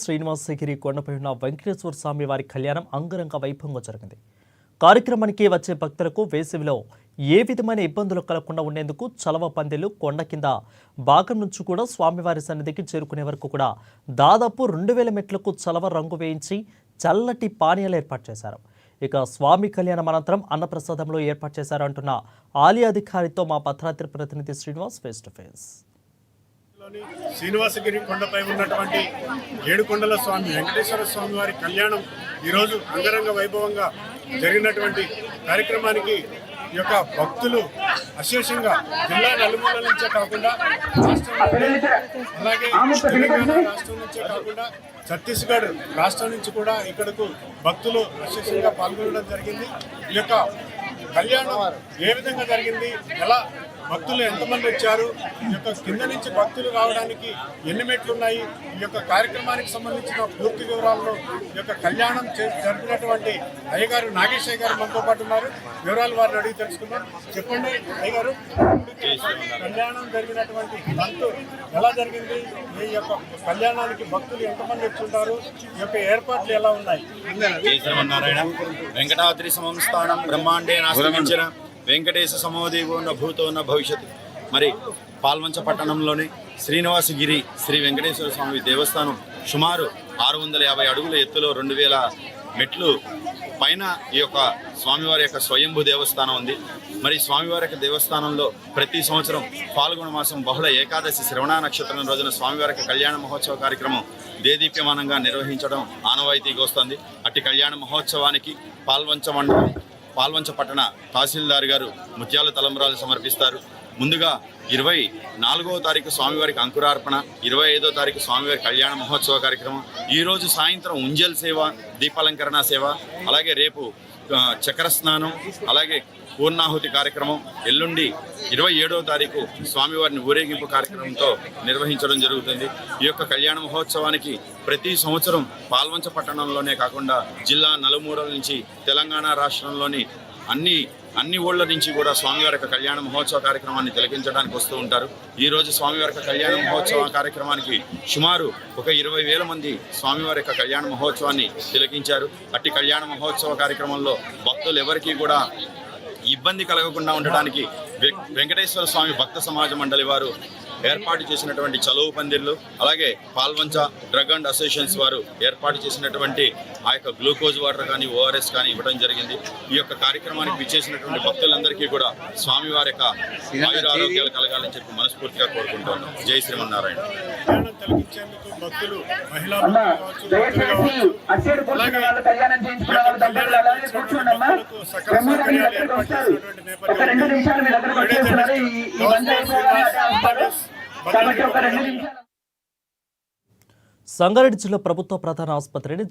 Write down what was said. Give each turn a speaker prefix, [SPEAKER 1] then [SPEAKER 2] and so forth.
[SPEAKER 1] శ్రీనివాసగిరి కొండపై ఉన్న వెంకటేశ్వర స్వామి వారి కళ్యాణం అంగరంగ వైభవంగా జరిగింది. కార్యక్రమానికి వచ్చే భక్తులకు వేసవిలో ఏ విధమైన ఇబ్బందులు కలగకుండా ఉండేందుకు చలవ పందిళ్లు కొండ కింద భాగం నుంచి కూడా స్వామివారి సన్నిధికి చేరుకునే వరకు కూడా దాదాపు 2000 మెట్లకు చలవ రంగు వేయించి చల్లటి పానీయాలు ఏర్పాటు చేశారు. ఇక స్వామి కళ్యాణం అనంతరం అన్నప్రసాదంలో ఏర్పాటు చేశారు అంటున్న ఆలయ అధికారితో మా భద్రాద్రి ప్రతినిధి Srinivas face to face.
[SPEAKER 2] Srinivasagiri కొండపై ఉన్నటువంటి ఏడుకొండల స్వామి వెంకటేశ్వర స్వామి వారి కళ్యాణం ఈరోజు అంగరంగ వైభవంగా జరిగినటువంటి కార్యక్రమానికి ఈ యొక్క భక్తులు అశేషంగా జిల్లా నలుమూలల నుంచే కాకుండా అలాగే తెలంగాణ రాష్ట్రం నుంచే కాకుండా ఛత్తీస్గఢ్ రాష్ట్రం నుంచి కూడా ఇక్కడకు భక్తులు అశేషంగా పాల్గొనడం జరిగింది. ఈ యొక్క కళ్యాణం ఏ విధంగా జరిగింది, ఎలా భక్తులు ఎంతమంది వచ్చారు, ఈ యొక్క కింద నుంచి భక్తులు రావడానికి ఎన్ని మెట్లు ఉన్నాయి, ఈ యొక్క కార్యక్రమానికి సంబంధించిన పూర్తి వివరాలను ఈ యొక్క కళ్యాణం జరిపినటువంటి అయ్యగారు నాగేశ్వర గారు మనతో పాటు ఉన్నారు. వివరాలు వారిని అడిగి తెలుసుకుందాం. చెప్పండి అయ్యగారు, కళ్యాణం జరిగినటువంటి తంతు ఎలా జరిగింది, ఈ యొక్క కళ్యాణానికి భక్తులు ఎంతమంది వచ్చుంటారు, ఈ యొక్క ఏర్పాట్లు ఎలా ఉన్నాయి?
[SPEAKER 3] జై శ్రీమన్నారాయణ. వెంకటాద్రి సంస్థానం బ్రహ్మాండే నాశనమించిన వెంకటేశ సమోదేవో న భూతో న భవిష్యత్. మరి పాల్వంచ పట్టణంలోని శ్రీనివాసగిరి శ్రీ వెంకటేశ్వర స్వామి దేవస్థానం సుమారు 650 అడుగుల ఎత్తులో 2000 మెట్లు పైన ఈ యొక్క స్వామివారి యొక్క స్వయంభూ దేవస్థానం ఉంది. మరి స్వామివారి యొక్క దేవస్థానంలో ప్రతి సంవత్సరం పాల్గొన మాసం బహుళ ఏకాదశి శ్రవణ నక్షత్రం రోజున స్వామివారి యొక్క కళ్యాణ మహోత్సవ కార్యక్రమం దేదీప్యమానంగా నిర్వహించడం ఆనవాయితీగా వస్తుంది. అట్టి కళ్యాణ మహోత్సవానికి పాల్వంచ పట్టణ తహసీల్దార్ గారు ముత్యాల తలంబ్రాలు సమర్పిస్తారు. ముందుగా 24వ తారీఖు స్వామివారికి అంకురార్పణ, 25వ తారీఖు స్వామివారి కళ్యాణ మహోత్సవ కార్యక్రమం, ఈరోజు సాయంత్రం ఉంజల్ సేవ, దీపాలంకరణ సేవ, అలాగే రేపు చక్ర స్నానం, అలాగే పూర్ణాహుతి కార్యక్రమం, ఎల్లుండి 27వ తారీఖు స్వామివారిని ఊరేగింపు కార్యక్రమంతో నిర్వహించడం జరుగుతుంది. ఈ యొక్క కళ్యాణ మహోత్సవానికి ప్రతి సంవత్సరం పాల్వంచ పట్టణంలోనే కాకుండా జిల్లా నలుమూలల నుంచి తెలంగాణ రాష్ట్రంలోని అన్ని ఊళ్ళ నుంచి కూడా స్వామివారి యొక్క కళ్యాణ మహోత్సవ కార్యక్రమాన్ని తిలకించడానికి వస్తూ ఉంటారు. ఈరోజు స్వామివారి యొక్క కళ్యాణ మహోత్సవ కార్యక్రమానికి సుమారు ఒక 20,000 మంది స్వామివారి యొక్క కళ్యాణ మహోత్సవాన్ని తిలకించారు. అట్టి కళ్యాణ మహోత్సవ కార్యక్రమంలో భక్తులు ఎవరికీ కూడా ఇబ్బంది కలగకుండా ఉండడానికి వెంకటేశ్వర స్వామి భక్త సమాజ మండలి వారు ఏర్పాటు చేసినటువంటి చలువు పందిర్లు, అలాగే పాల్వంచ డ్రగ్ అండ్ అసోసియేషన్స్ వారు ఏర్పాటు చేసినటువంటి ఆ యొక్క గ్లూకోజ్ వాటర్ కానీ ఓఆర్ఎస్ కానీ ఇవ్వడం జరిగింది. ఈ యొక్క కార్యక్రమానికి విచ్చేసినటువంటి భక్తులందరికీ కూడా స్వామివారి యొక్క ఆయురారోగ్యాలు కలగాలని చెప్పి మనస్ఫూర్తిగా కోరుకుంటున్నాం. జై శ్రీమన్నారాయణ.
[SPEAKER 1] సంగారెడ్డి జిల్లా ప్రభుత్వ ప్రధాన ఆసుపత్రిని